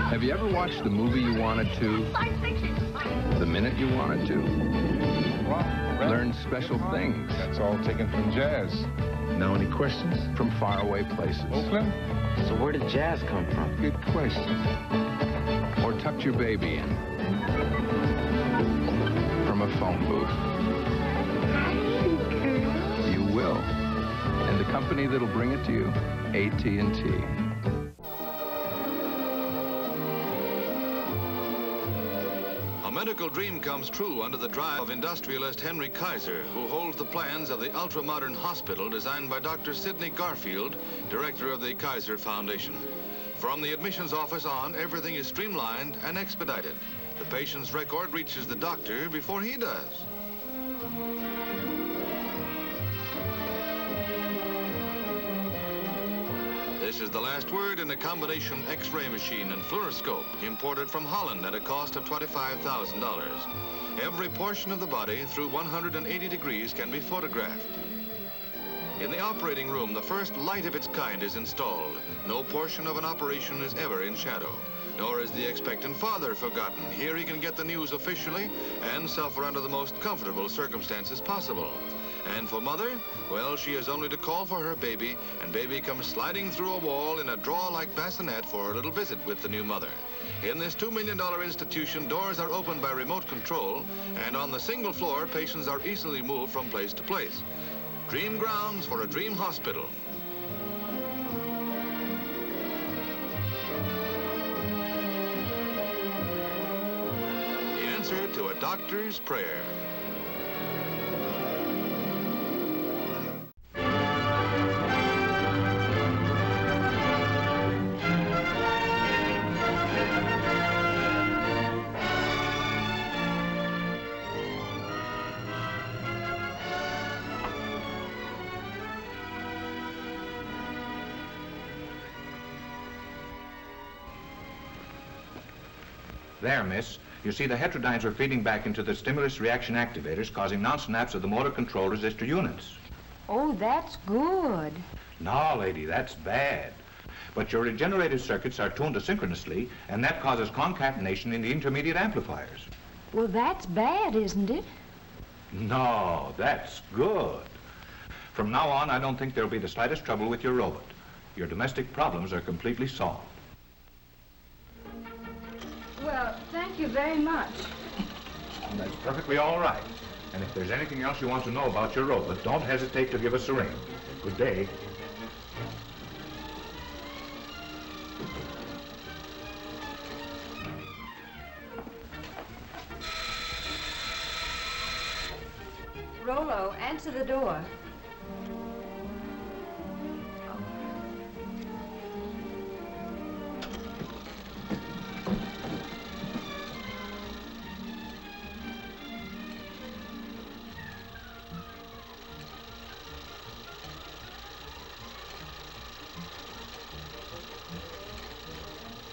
Have you ever watched the movie you wanted to, the minute you wanted to? Wow. Learn special things. That's all taken from jazz. Know any questions? From faraway places. Oakland? So where did jazz come from? Good question. Or tucked your baby in. From a phone booth. You will. And the company that'll bring it to you, AT&T. A medical dream comes true under the drive of industrialist Henry Kaiser, who holds the plans of the ultra-modern hospital designed by Dr. Sidney Garfield, director of the Kaiser Foundation. From the admissions office on, everything is streamlined and expedited. The patient's record reaches the doctor before he does. This is the last word in a combination X-ray machine and fluoroscope imported from Holland at a cost of $25,000. Every portion of the body through 180 degrees can be photographed. In the operating room, the first light of its kind is installed. No portion of an operation is ever in shadow, nor is the expectant father forgotten. Here he can get the news officially and suffer under the most comfortable circumstances possible. And for mother, well, she has only to call for her baby, and baby comes sliding through a wall in a draw-like bassinet for a little visit with the new mother. In this $2 million institution, doors are opened by remote control, and on the single floor, patients are easily moved from place to place. Dream grounds for a dream hospital. The answer to a doctor's prayer. There, miss. You see, the heterodynes are feeding back into the stimulus reaction activators, causing non-snaps of the motor control resistor units. Oh, that's good. No, lady, that's bad. But your regenerative circuits are tuned asynchronously, and that causes concatenation in the intermediate amplifiers. Well, that's bad, isn't it? No, that's good. From now on, I don't think there'll be the slightest trouble with your robot. Your domestic problems are completely solved. Well, thank you very much. That's perfectly all right. And if there's anything else you want to know about your robot, don't hesitate to give us a ring. Good day. Rolo, answer the door.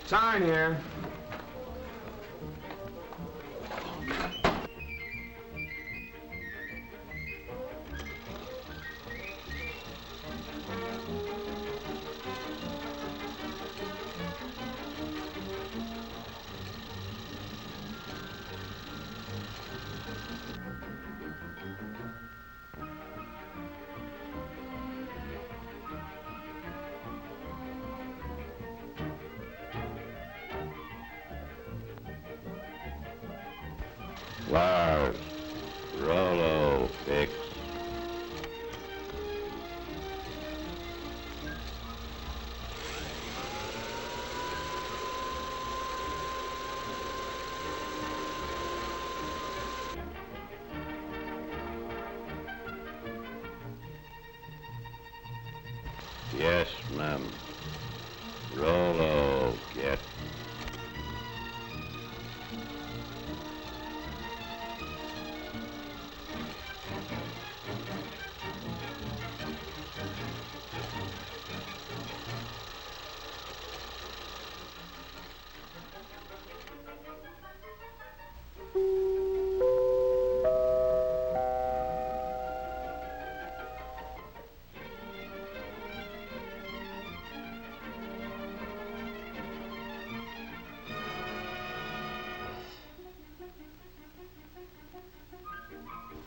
Sign here. Lars, Rolo, fix. Yes, ma'am. Rolo, get.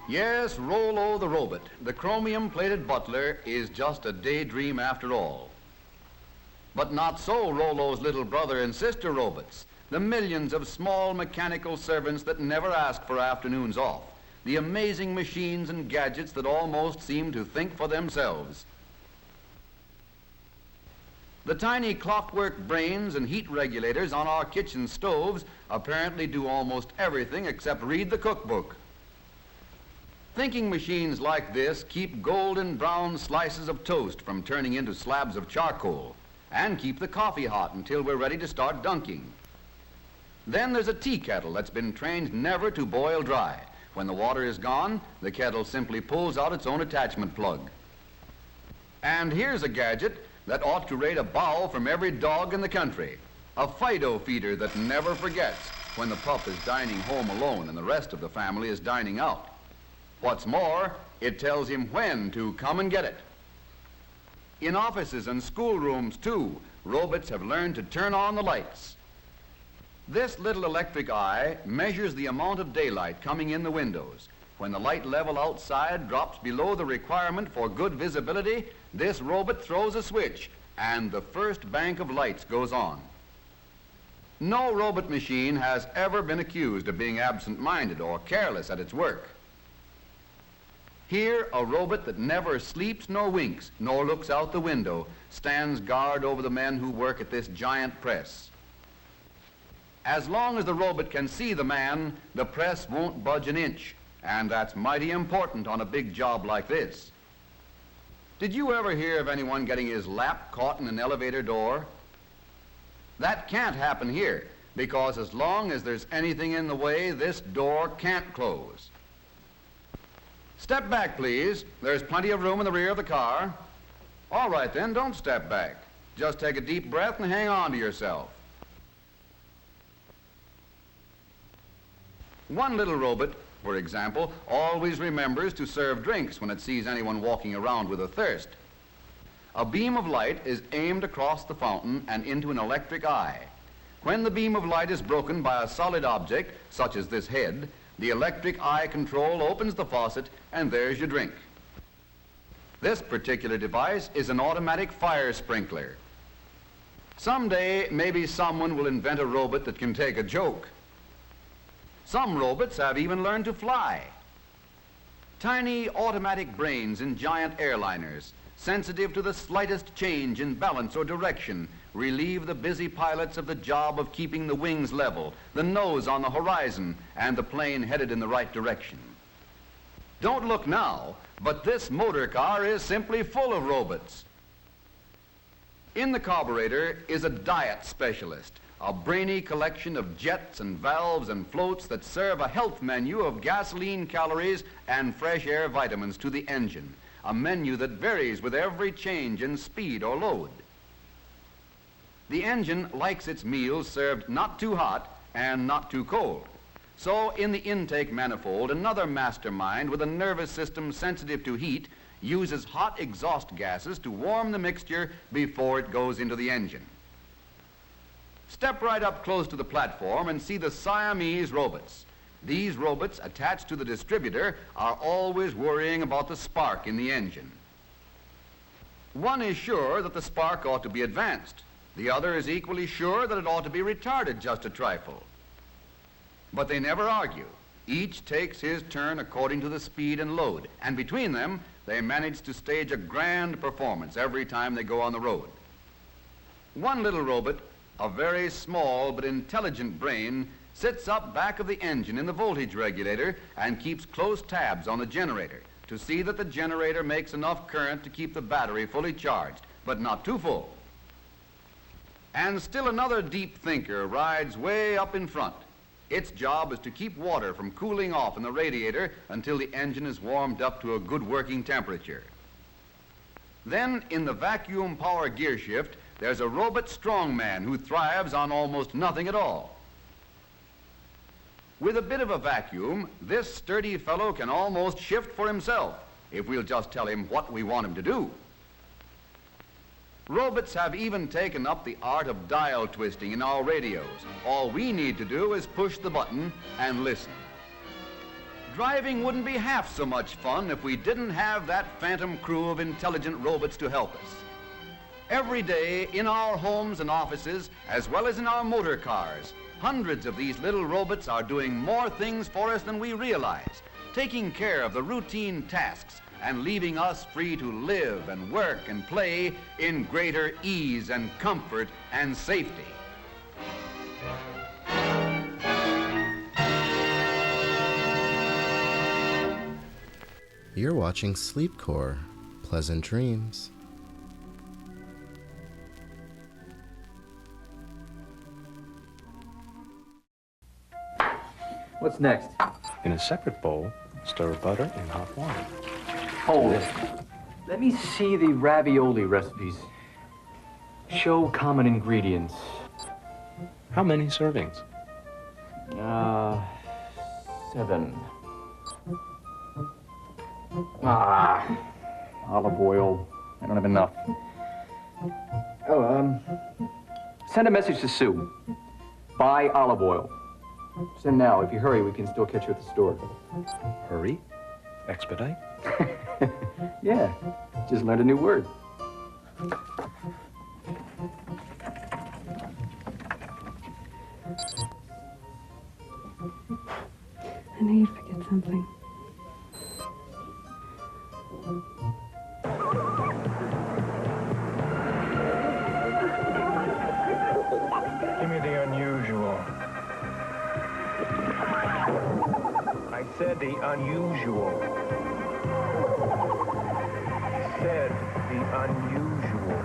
Yes, Rollo the robot, the chromium-plated butler, is just a daydream after all. But not so Rollo's little brother and sister robots, the millions of small mechanical servants that never ask for afternoons off, the amazing machines and gadgets that almost seem to think for themselves. The tiny clockwork brains and heat regulators on our kitchen stoves apparently do almost everything except read the cookbook. Thinking machines like this keep golden brown slices of toast from turning into slabs of charcoal and keep the coffee hot until we're ready to start dunking. Then there's a tea kettle that's been trained never to boil dry. When the water is gone, the kettle simply pulls out its own attachment plug. And here's a gadget that ought to rate a bow from every dog in the country. A Fido feeder that never forgets when the pup is dining home alone and the rest of the family is dining out. What's more, it tells him when to come and get it. In offices and schoolrooms, too, robots have learned to turn on the lights. This little electric eye measures the amount of daylight coming in the windows. When the light level outside drops below the requirement for good visibility, this robot throws a switch, and the first bank of lights goes on. No robot machine has ever been accused of being absent-minded or careless at its work. Here, a robot that never sleeps nor winks, nor looks out the window, stands guard over the men who work at this giant press. As long as the robot can see the man, the press won't budge an inch, and that's mighty important on a big job like this. Did you ever hear of anyone getting his lap caught in an elevator door? That can't happen here, because as long as there's anything in the way, this door can't close. Step back, please. There's plenty of room in the rear of the car. All right, then, don't step back. Just take a deep breath and hang on to yourself. One little robot, for example, always remembers to serve drinks when it sees anyone walking around with a thirst. A beam of light is aimed across the fountain and into an electric eye. When the beam of light is broken by a solid object, such as this head, the electric eye control opens the faucet, and there's your drink. This particular device is an automatic fire sprinkler. Someday, maybe someone will invent a robot that can take a joke. Some robots have even learned to fly. Tiny automatic brains in giant airliners, sensitive to the slightest change in balance or direction, relieve the busy pilots of the job of keeping the wings level, the nose on the horizon, and the plane headed in the right direction. Don't look now, but this motor car is simply full of robots. In the carburetor is a diet specialist, a brainy collection of jets and valves and floats that serve a health menu of gasoline calories and fresh air vitamins to the engine, a menu that varies with every change in speed or load. The engine likes its meals served not too hot and not too cold. So in the intake manifold, another mastermind with a nervous system sensitive to heat uses hot exhaust gases to warm the mixture before it goes into the engine. Step right up close to the platform and see the Siamese robots. These robots attached to the distributor are always worrying about the spark in the engine. One is sure that the spark ought to be advanced. The other is equally sure that it ought to be retarded just a trifle. But they never argue. Each takes his turn according to the speed and load, and between them, they manage to stage a grand performance every time they go on the road. One little robot, a very small but intelligent brain, sits up back of the engine in the voltage regulator and keeps close tabs on the generator to see that the generator makes enough current to keep the battery fully charged, but not too full. And still another deep thinker rides way up in front. Its job is to keep water from cooling off in the radiator until the engine is warmed up to a good working temperature. Then, in the vacuum power gear shift, there's a robot strongman who thrives on almost nothing at all. With a bit of a vacuum, this sturdy fellow can almost shift for himself if we'll just tell him what we want him to do. Robots have even taken up the art of dial twisting in our radios. All we need to do is push the button and listen. driving wouldn't be half so much fun if we didn't have that phantom crew of intelligent robots to help us. Every day, in our homes and offices, as well as in our motor cars, hundreds of these little robots are doing more things for us than we realize, taking care of the routine tasks and leaving us free to live and work and play in greater ease and comfort and safety. You're watching Sleepcore. Pleasant dreams. What's next? In a separate bowl, stir butter in hot water. Hold it. Let me see the ravioli recipes. Show common ingredients. How many servings? 7. Olive oil. I don't have enough. Send a message to Sue. Buy olive oil. Send now. If you hurry, we can still catch you at the store. Hurry? Expedite? Yeah, just learned a new word. I know you'd forget something. Give me the unusual. I said the unusual. I said the unusual.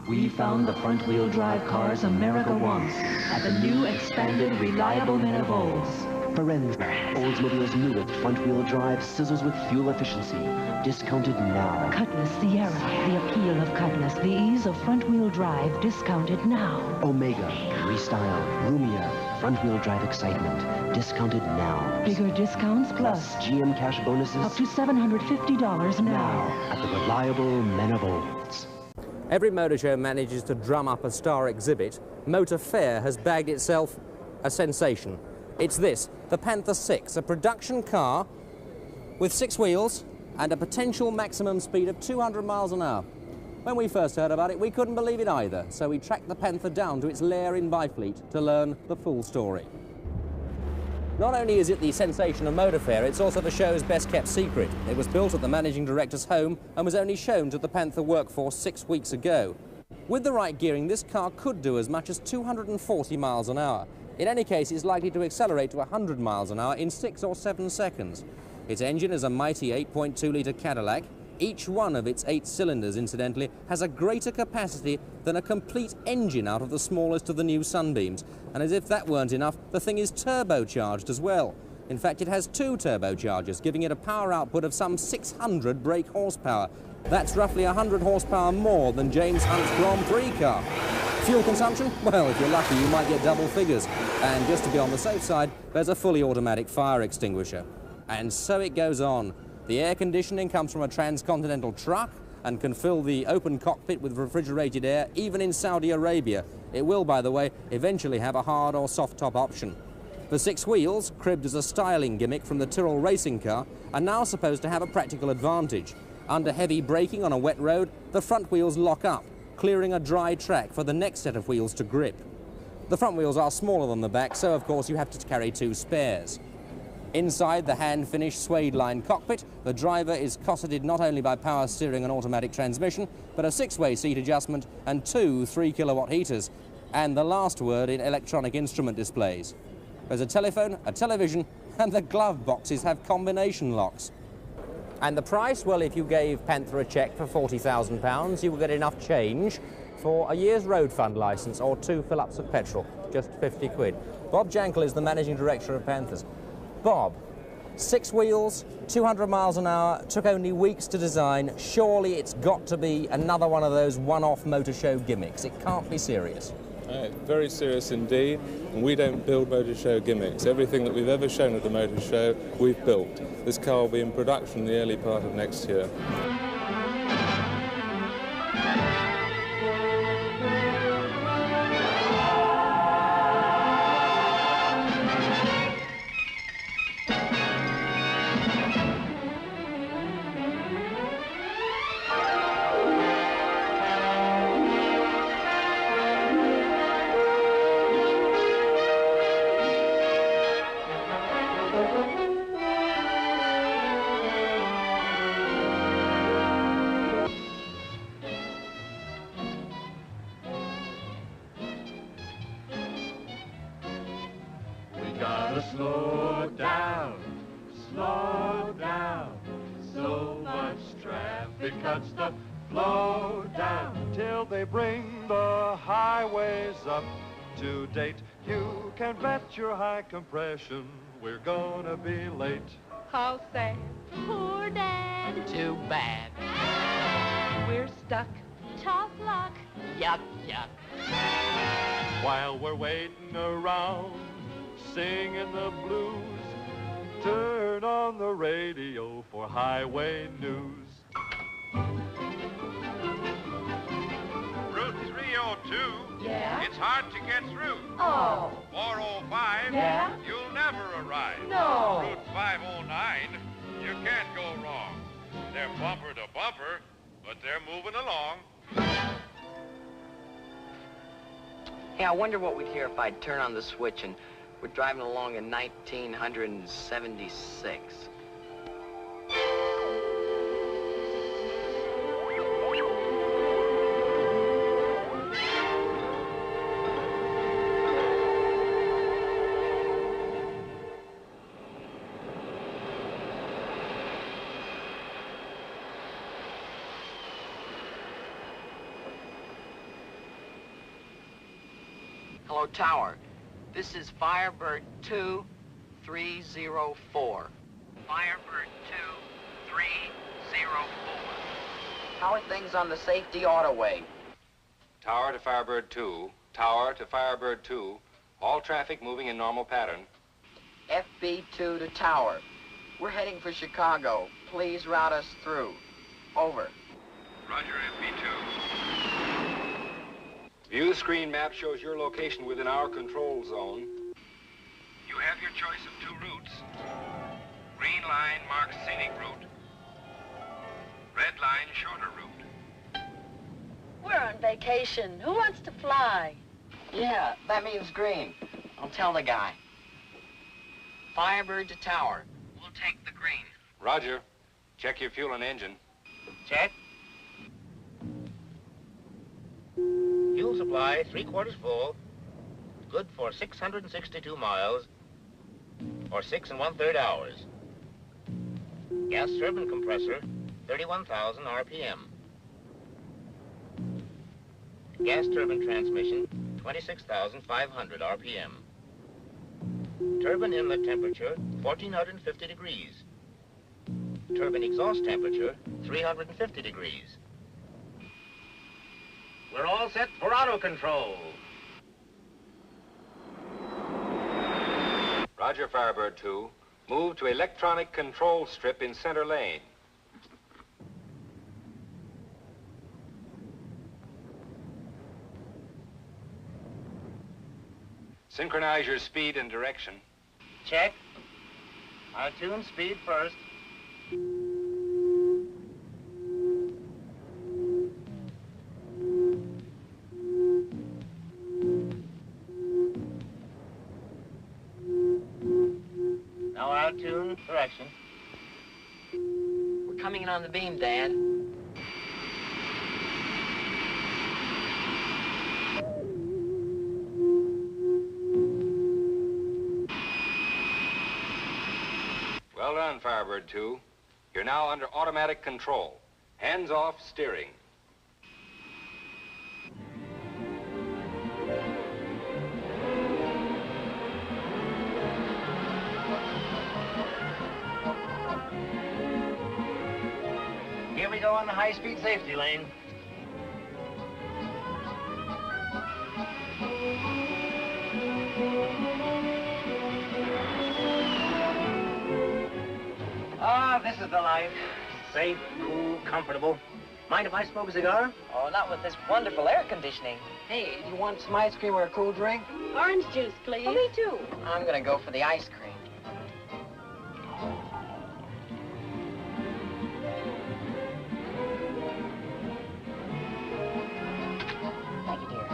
We found the front-wheel drive cars America wants at the new, expanded, reliable men of Olds. Ferenza, Oldsmobile's newest front-wheel drive sizzles with fuel efficiency. Discounted now. Cutlass Sierra, the appeal of Cutlass, the ease of front-wheel drive, discounted now. Omega, restyled, roomier, front-wheel drive excitement, discounted now. Bigger discounts plus GM cash bonuses up to $750 now. At the reliable men of Olds. Every motor show manages to drum up a star exhibit. Motor Fair has bagged itself a sensation. It's this, the Panther 6, a production car with 6 wheels and a potential maximum speed of 200 miles an hour. When we first heard about it, we couldn't believe it either, so we tracked the Panther down to its lair in Byfleet to learn the full story. Not only is it the sensation of Motor Fair, it's also the show's best-kept secret. It was built at the managing director's home and was only shown to the Panther workforce 6 weeks ago. With the right gearing, this car could do as much as 240 miles an hour. In any case, it's likely to accelerate to 100 miles an hour in 6 or 7 seconds. Its engine is a mighty 8.2-litre Cadillac. Each one of its 8 cylinders, incidentally, has a greater capacity than a complete engine out of the smallest of the new Sunbeams. And as if that weren't enough, the thing is turbocharged as well. In fact, it has 2 turbochargers, giving it a power output of some 600 brake horsepower. That's roughly 100 horsepower more than James Hunt's Grand Prix car. Fuel consumption? Well, if you're lucky, you might get double figures. And just to be on the safe side, there's a fully automatic fire extinguisher. And so it goes on. The air conditioning comes from a transcontinental truck and can fill the open cockpit with refrigerated air, even in Saudi Arabia. It will, by the way, eventually have a hard or soft top option. The 6 wheels, cribbed as a styling gimmick from the Tyrrell racing car, are now supposed to have a practical advantage. Under heavy braking on a wet road, the front wheels lock up, clearing a dry track for the next set of wheels to grip. The front wheels are smaller than the back, so of course you have to carry 2 spares. Inside the hand-finished suede-lined cockpit, the driver is cosseted not only by power steering and automatic transmission, but a 6-way seat adjustment and 2 3-kilowatt heaters, and the last word in electronic instrument displays. There's a telephone, a television, and the glove boxes have combination locks. And the price? Well, if you gave Panther a cheque for £40,000, you would get enough change for a year's road fund licence or 2 fill-ups of petrol, just 50 quid. Bob Jankel is the managing director of Panthers. Bob, 6 wheels, 200 miles an hour, took only weeks to design. Surely it's got to be another one of those one-off motor show gimmicks. It can't be serious. Very serious indeed, and we don't build motor show gimmicks. Everything that we've ever shown at the motor show, we've built. This car will be in production in the early part of next year. Slow down, so much traffic cuts the flow down till they bring the highways up to date. You can bet your high compression we're gonna be late. How sad, poor Dad. Too bad. We're stuck. Tough luck. Yuck, yuck. While we're waiting around, singing the blues, turn on the radio for highway news. Route 302. Yeah? It's hard to get through. Oh. 405. Yeah? You'll never arrive. No. Route 509. You can't go wrong. They're bumper to bumper, but they're moving along. Hey, I wonder what we'd hear if I'd turn on the switch and we're driving along in 1976. Hello, Tower. This is Firebird 2304. Firebird 2304. How are things on the safety autoway? Tower to Firebird 2. Tower to Firebird 2. All traffic moving in normal pattern. FB2 to Tower. We're heading for Chicago. Please route us through. Over. Roger, FB2. View screen map shows your location within our control zone. You have your choice of two routes. Green line marks scenic route. Red line shorter route. We're on vacation. Who wants to fly? Yeah, that means green. I'll tell the guy. Firebird to Tower. We'll take the green. Roger. Check your fuel and engine. Check. Fuel supply 3/4 full, good for 662 miles, or 6 1/3 hours. Gas turbine compressor, 31,000 RPM. Gas turbine transmission, 26,500 RPM. Turbine inlet temperature, 1,450 degrees. Turbine exhaust temperature, 350 degrees. We're all set for auto control. Roger, Firebird 2. Move to electronic control strip in center lane. Synchronize your speed and direction. Check. I'll tune speed first. Now I'll tune direction. We're coming in on the beam, Dad. Well done, Firebird 2. You're now under automatic control. Hands off steering. Here we go on the high-speed safety lane. is the life. Safe, cool, comfortable. Mind if I smoke a cigar? Oh, not with this wonderful air conditioning. Hey, you want some ice cream or a cool drink? Orange juice, please. Oh, me too. I'm gonna go for the ice cream. Thank you, dear.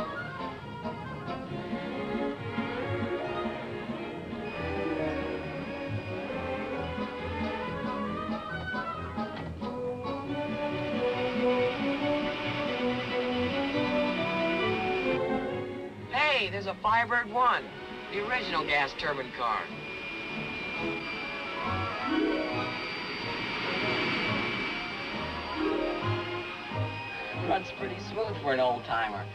Hey, there's a Firebird 1, the original gas turbine car. Runs pretty smooth for an old-timer.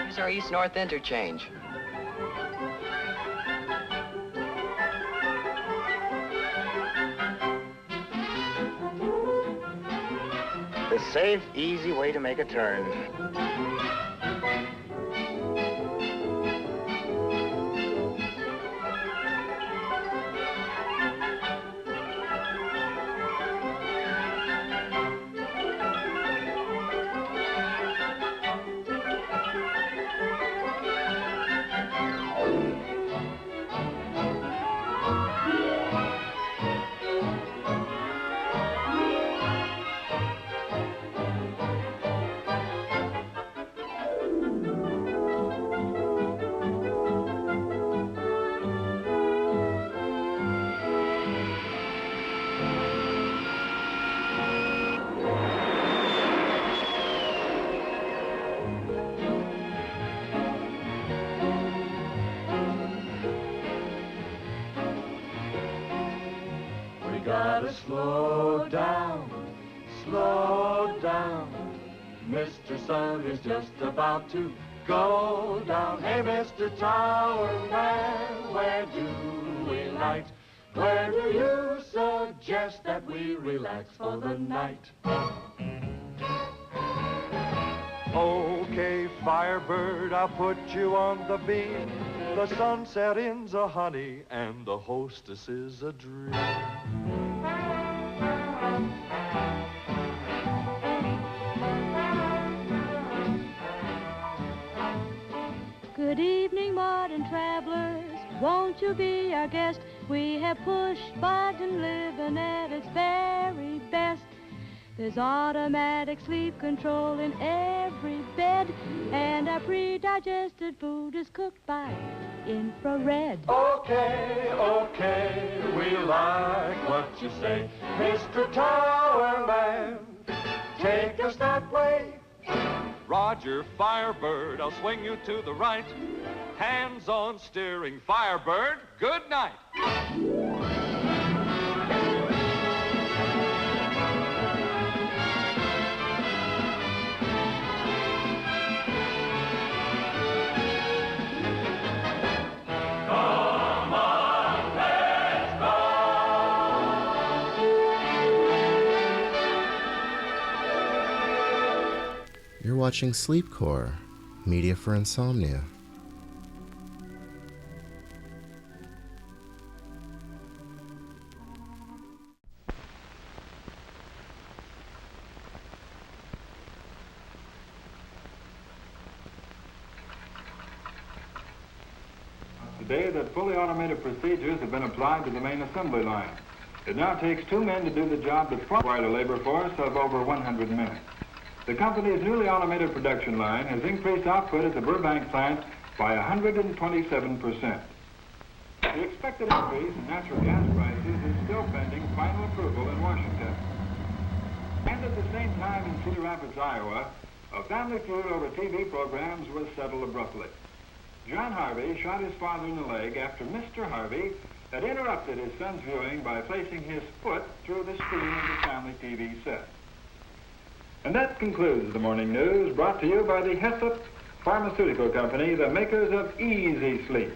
Here's our east-north interchange. The safe, easy way to make a turn. Gotta slow down, slow down. Mr. Sun is just about to go down. Hey, Mr. Tower Man, where do we light? Where do you suggest that we relax for the night? Okay, Firebird, I'll put you on the beam. The sunset in's a honey, and the hostess is a dream. Good evening, modern travelers. Won't you be our guest? We have push button living at its very best. There's automatic sleep control in every bed, and our pre-digested food is cooked by infrared. Okay, okay, we like what you say. Mr. Tower Man, take us that way. Roger, Firebird, I'll swing you to the right. Hands on steering, Firebird, good night. You're watching Sleepcore, media for insomnia. Today, the fully automated procedures have been applied to the main assembly line. It now takes 2 men to do the job that required a labor force of over 100 men. The company's newly automated production line has increased output at the Burbank plant by 127%. The expected increase in natural gas prices is still pending final approval in Washington. And at the same time in Cedar Rapids, Iowa, a family feud over TV programs was settled abruptly. John Harvey shot his father in the leg after Mr. Harvey had interrupted his son's viewing by placing his foot through the screen of the family TV set. And that concludes the morning news brought to you by the Hessep Pharmaceutical Company, the makers of Easy Sleep.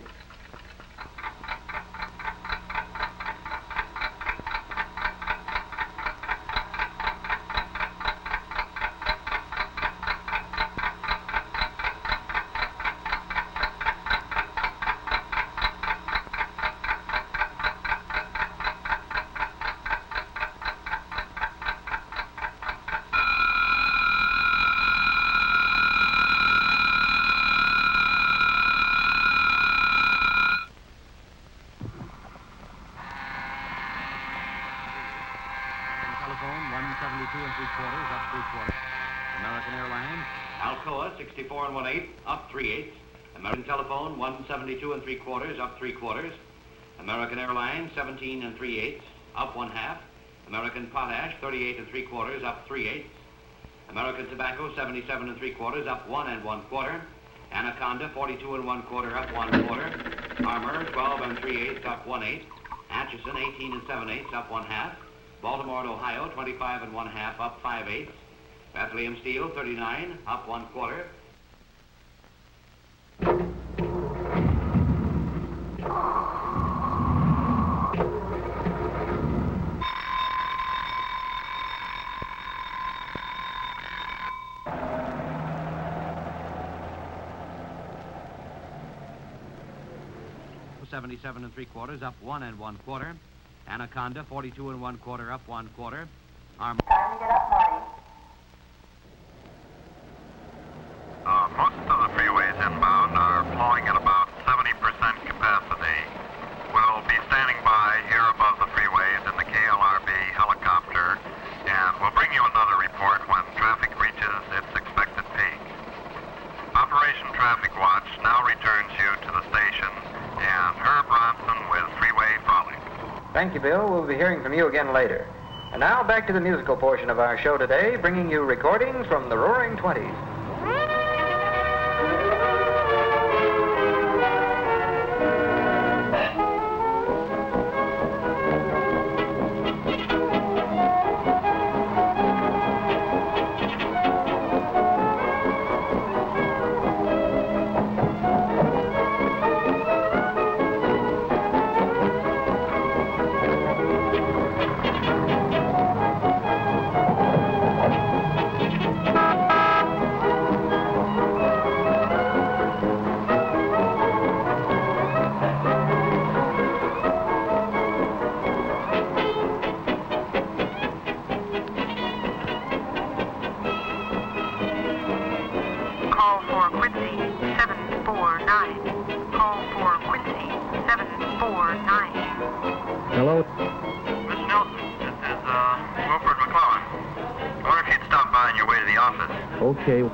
3/4, up 3/4. American Airlines. Alcoa, 64 1/8, up 3/8. American Telephone, 172 3/4, up 3/4. American Airlines, 17 3/8, up 1/2. American Potash, 38 3/4, up 3/8. American Tobacco, 77 3/4, up 1 1/4. Anaconda, 42 1/4, up 1/4. Armour, 12 3/8, up 1/8. Atchison, 18 7/8, up 1/2. Baltimore, Ohio, 25 1/2, up 5/8. Bethlehem Steel, 39, up 1/4. $77 3/4, up 1 1/4. Anaconda, 42 1/4, up 1/4. Armour. Most of the freeways inbound are flowing at about 70% capacity. We'll be standing by here above the freeways in the KLRB helicopter, and we'll bring you another report when traffic reaches its expected peak. Operation Traffic Watch now returns you to the station, and Herb Ronson with Freeway Frolic. Thank you, Bill. We'll be hearing from you again later. And now back to the musical portion of our show today, bringing you recordings from the Roaring Twenties. Hello? Mr. Nelson, this is Wilford McClellan. I wonder if you'd stop by on your way to the office. Okay.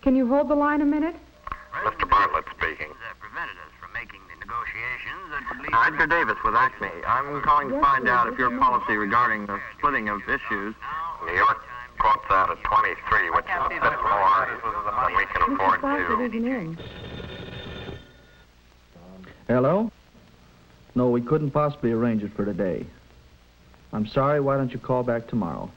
Can you hold the line a minute? Mr. Bartlett speaking. Prevented us from making the negotiation. regulations that would lead... Edgar Davis with Acme. I'm calling to find out if your policy regarding the splitting of issues... New York quotes that at 23, which is a bit more than we can afford to... Hello? No, we couldn't possibly arrange it for today. I'm sorry, why don't you call back tomorrow?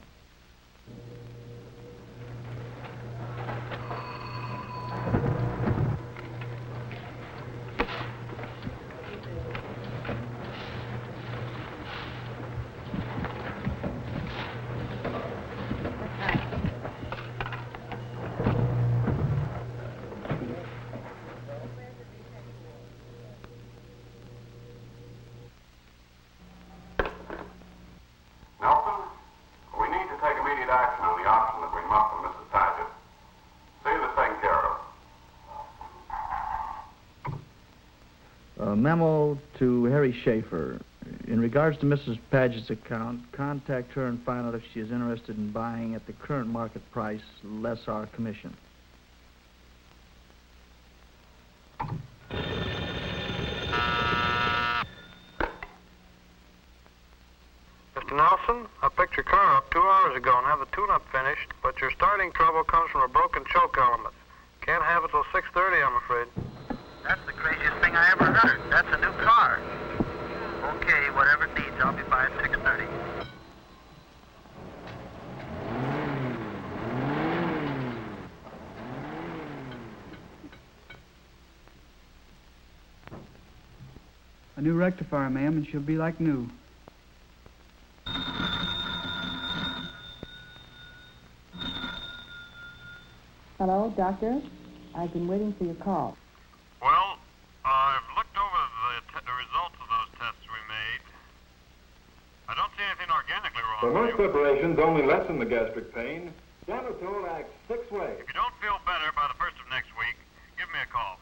Memo to Harry Schaefer. In regards to Mrs. Paget's account, contact her and find out if she is interested in buying at the current market price, less our commission. Mr. Nelson, I picked your car up 2 hours ago and have the tune-up finished, but your starting trouble comes from a broken choke element. Can't have it till 6:30, I'm afraid. That's the craziest thing I ever heard. That's a new car. Okay, whatever it needs, I'll be by at 6:30. A new rectifier, ma'am, and she'll be like new. Hello, doctor. I've been waiting for your call. Well, I've looked over the results of those tests we made. I don't see anything organically wrong. For most preparations only lessen the gastric pain. Danotol acts 6 ways. If you don't feel better by the 1st of next week, give me a call.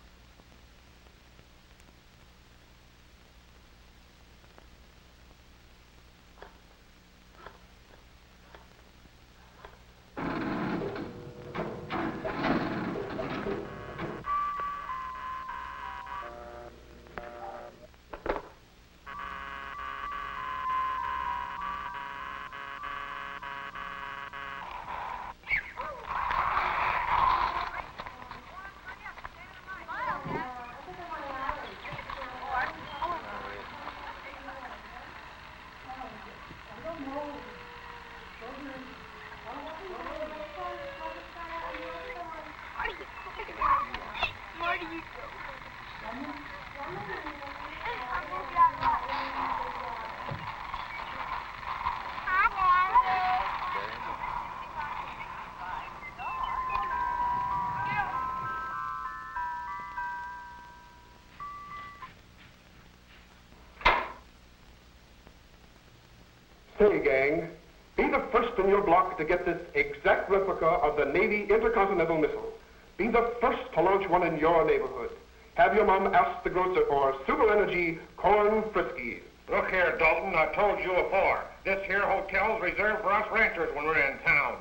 Say, gang, be the first in your block to get this exact replica of the Navy intercontinental missile. Be the first to launch one in your neighborhood. Have your mom ask the grocer for Super Energy Corn Friskies. Look here, Dalton, I've told you before. This here hotel's reserved for us ranchers when we're in town.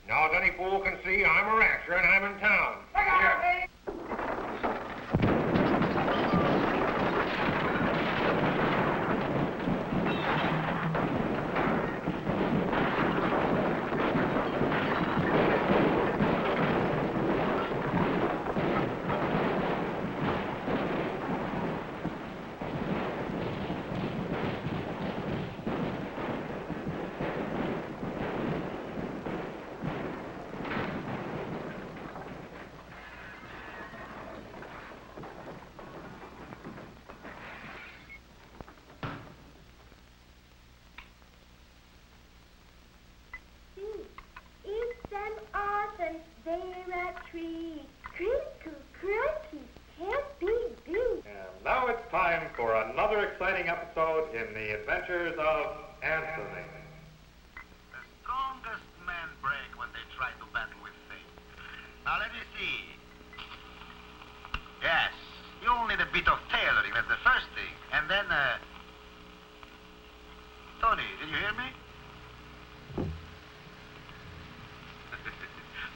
Now, as any fool can see, I'm a rancher and I'm in town. Here. Now it's time for another exciting episode in the adventures of Anthony. The strongest men break when they try to battle with fate. Now let me see. Yes, you'll need a bit of tailoring, that's the first thing. And then, Tony, did you hear me?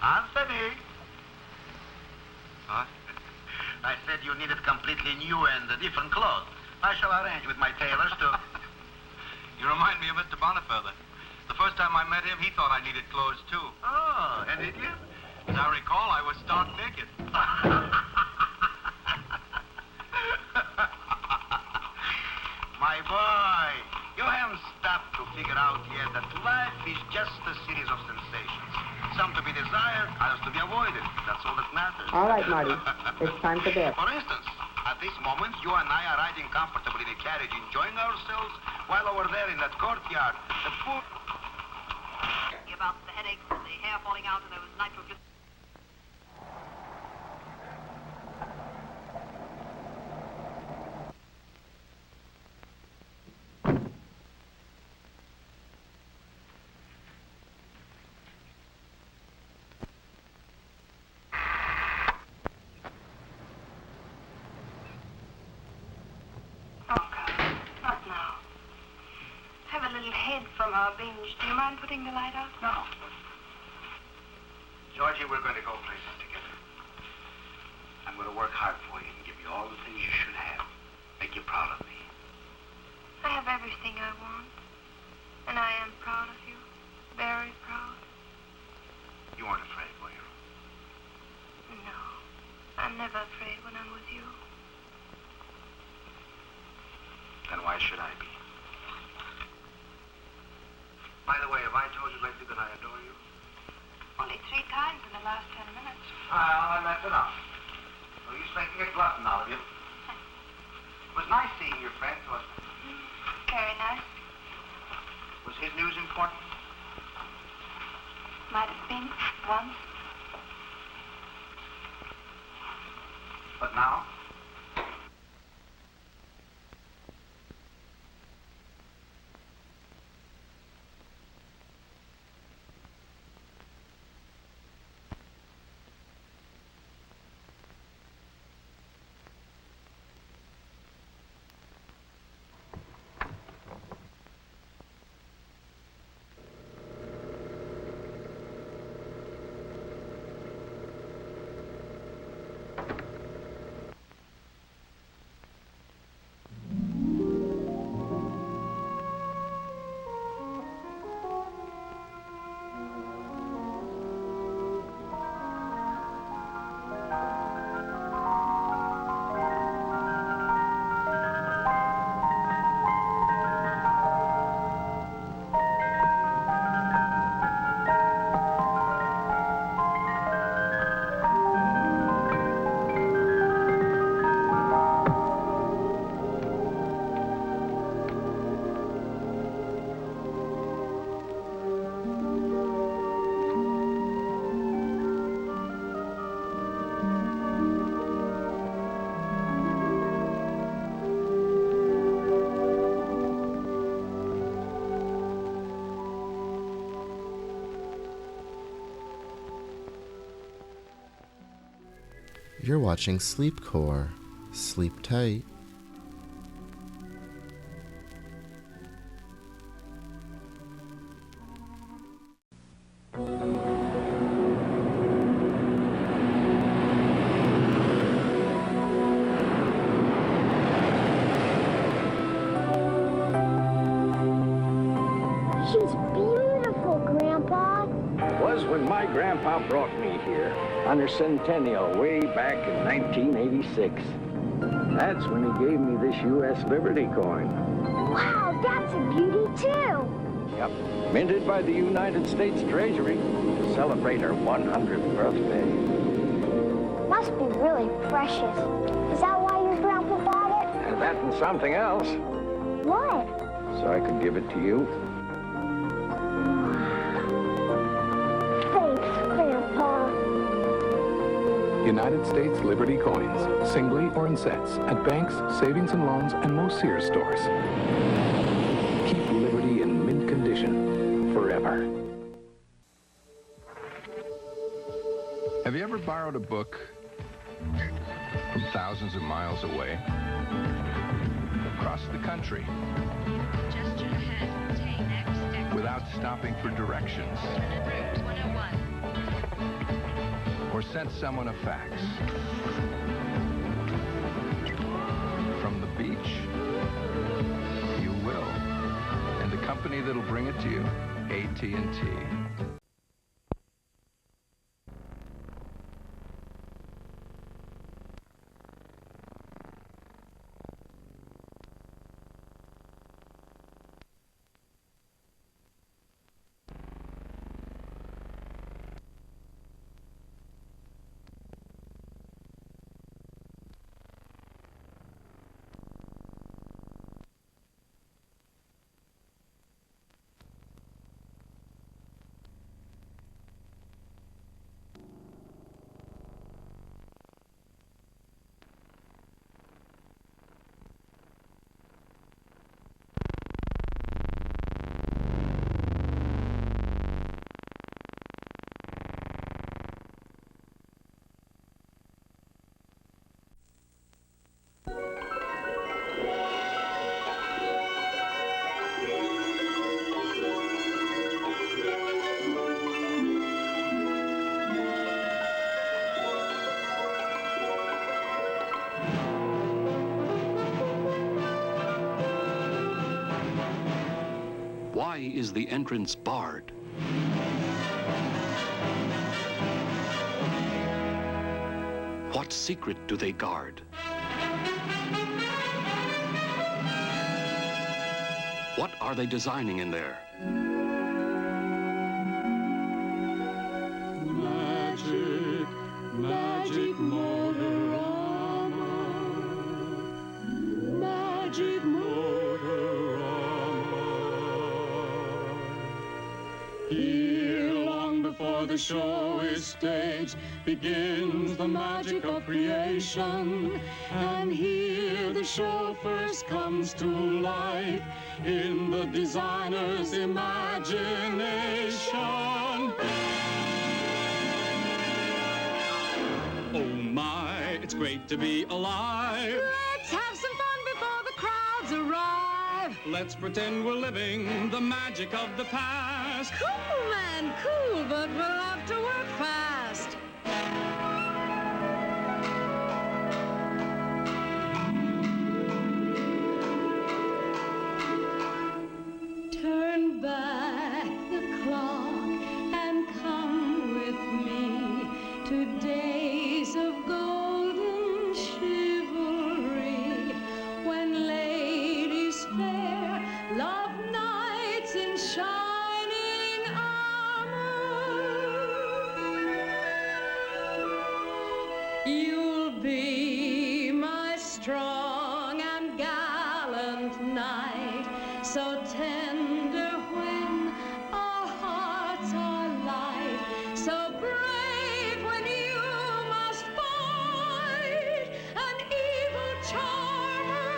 Anthony! Huh? I said you needed completely new and different clothes. I shall arrange with my tailors to... You remind me of Mr. Bonifeather. The first time I met him, he thought I needed clothes, too. Oh, and did you? As I recall, I was stark naked. My boy, you haven't stopped to figure out yet that life is just a series of sensations. Some to be desired, others to be avoided. That's all that matters. All right, Marty. It's time for bed. For instance, at this moment, you and I are riding comfortably in a carriage, enjoying ourselves, while over there in that courtyard, the poor... About the headaches and the hair falling out and those nitroglycerin. From our binge. Do you mind putting the light out? No. Georgie, we're going to go places together. I'm going to work hard for you and give you all the things you should have. Make you proud of me. I have everything I want. And I am proud of you. Very proud. You weren't afraid, were you? No. I'm never afraid when I'm with you. Then why should I be? By the way, have I told you lately that I adore you? Only 3 times in the last 10 minutes. Well, then that's enough. No use making a glutton out of you. It was nice seeing your friends, wasn't it? Very nice. Was his news important? Might have been, once. But now? You're watching Sleepcore. Sleep tight. She's beautiful, Grandpa. It was when my grandpa brought me here on her centennial way back in 1986. That's when he gave me this U.S. Liberty coin. Wow, that's a beauty, too. Yep, minted by the United States Treasury to celebrate her 100th birthday. Must be really precious. Is that why your grandpa bought it? And that and something else. What? So I could give it to you. Thanks, Grandpa. United States Liberty coins, singly or in sets, at banks, savings and loans, and most Sears stores. Keep Liberty in mint condition forever. Have you ever borrowed a book from thousands of miles away? Across the country? Gesture ahead. Take next step. Without stopping for directions? Route 101. Or sent someone a fax? From the beach company that'll bring it to you. AT&T. Why is the entrance barred? What secret do they guard? What are they designing in there? Magic, magic Motorama. Magic Motorama. Here, long before the show is staged, begins the magic of creation. And here the show first comes to life in the designer's imagination. Oh my, it's great to be alive. Let's have some fun before the crowds arrive. Let's pretend we're living the magic of the past. Cool, man, cool, but we'll have to work fast. Turn back the clock and come with me to days of golden chivalry, when ladies fair love knights in shining armor. You'll be my strong and gallant knight, so tender when our hearts are light, so brave when you must fight an evil charmer.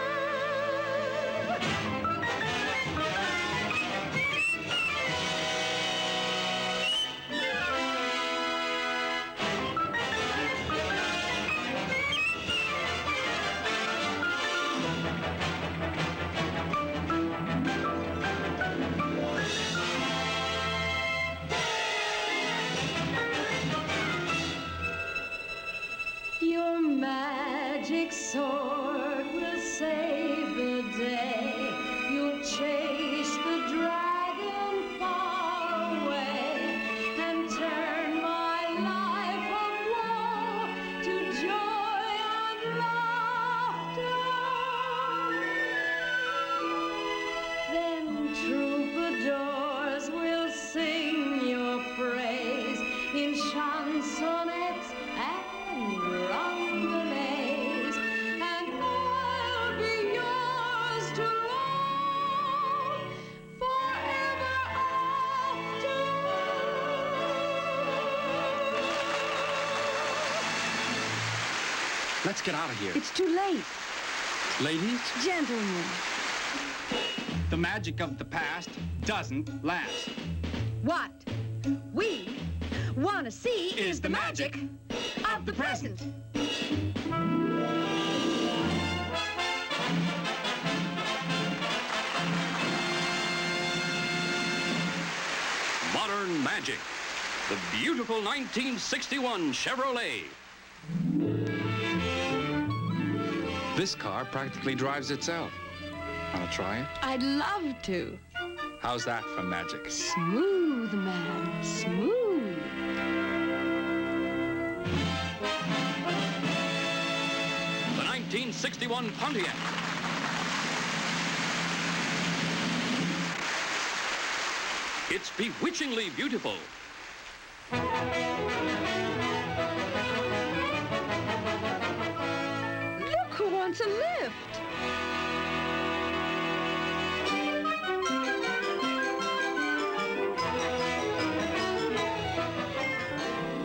Your magic sword will save the day. You'll chase the dragon far away and turn my life of woe to joy and laughter. Then troubadours will sing your praise in chansonnettes and rondelets, and I'll be yours to love forever after. Let's get out of here. It's too late. Ladies, Gentlemen. the magic of the past doesn't last. What we want to see Is the magic of the present. Modern Magic, the beautiful 1961 Chevrolet. This car practically drives itself. Want to try it? I'd love to. How's that for magic? Smooth, man, smooth. The 1961 Pontiac. It's bewitchingly beautiful. Look who wants a lift.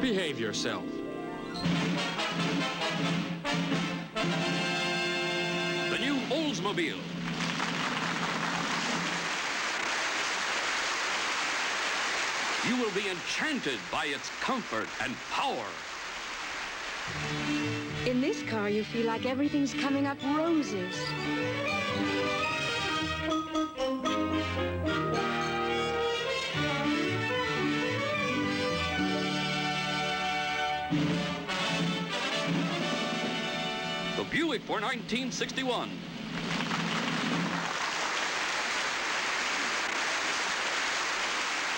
Behave yourself. The new Oldsmobile. You will be enchanted by its comfort and power. In this car, you feel like everything's coming up roses. The Buick for 1961.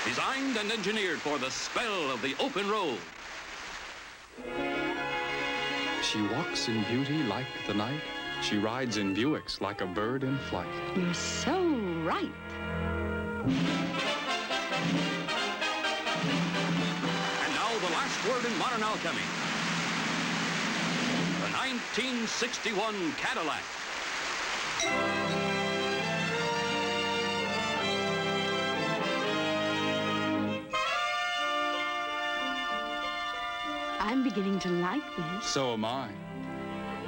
Designed and engineered for the spell of the open road. She walks in beauty like the night. She rides in Buicks like a bird in flight. You're so right. And now the last word in modern alchemy. The 1961 Cadillac. I'm beginning to like this. So am I.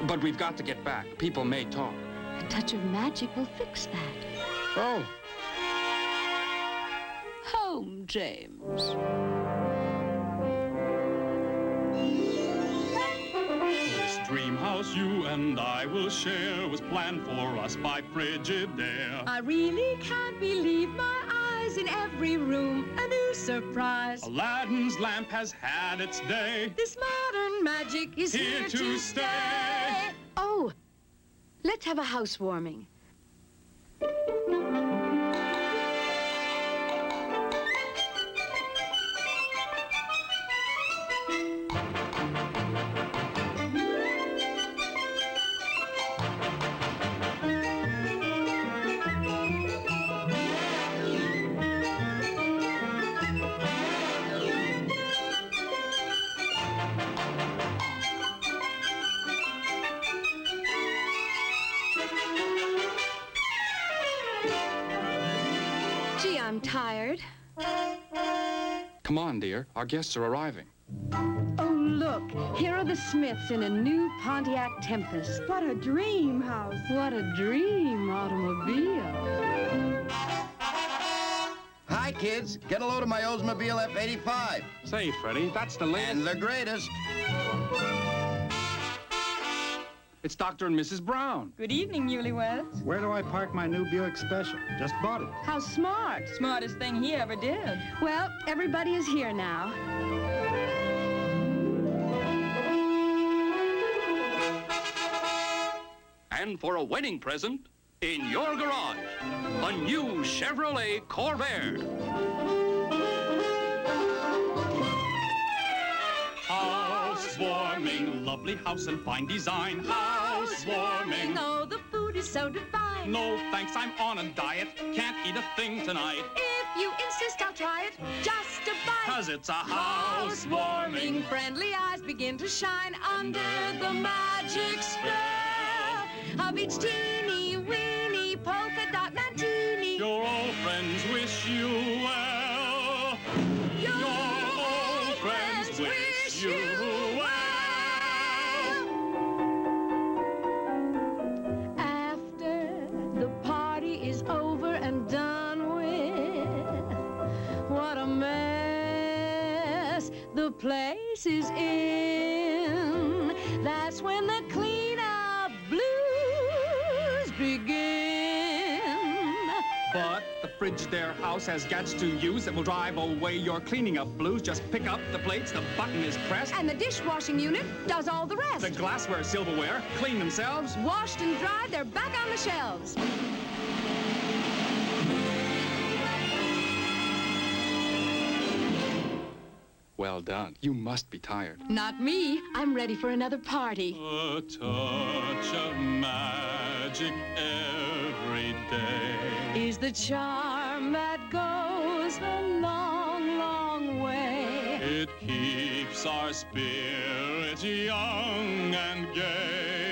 But we've got to get back. People may talk. A touch of magic will fix that. Oh. Home, James. This dream house you and I will share was planned for us by Frigidaire. I really can't believe my eyes in every room. A new surprise. Aladdin's lamp has had its day. This modern magic is here to stay. Oh, let's have a housewarming. Gee, I'm tired. Come on, dear. Our guests are arriving. Oh, look. Here are the Smiths in a new Pontiac Tempest. What a dream house. What a dream automobile. Hi, kids. Get a load of my Oldsmobile F-85. Say, Freddie, that's the latest. And the greatest. It's Dr. and Mrs. Brown. Good evening, newlyweds. Where do I park my new Buick Special? Just bought it. How smart. Smartest thing he ever did. Well, everybody is here now. And for a wedding present, in your garage, a new Chevrolet Corvair. Housewarming, lovely house and fine design. Housewarming. Oh, the food is so divine. No thanks, I'm on a diet. Can't eat a thing tonight. If you insist, I'll try it. Just a bite. 'Cause it's a housewarming. Friendly eyes begin to shine under the magic spell of each teeny weeny polka dot mantini. Your old friends wish you well. Your old friends wish you well. After the party is over and done with, what a mess the place is in. That's when the cleanup blues begin. But the Frigidaire house has gadgets to use that will drive away your cleaning up blues. Just pick up the plates, the button is pressed. And the dishwashing unit does all the rest. The glassware, silverware, clean themselves. Washed and dried, they're back on the shelves. Well done. You must be tired. Not me. I'm ready for another party. A touch of magic every day Is the charm that goes a long, long way. It keeps our spirits young and gay.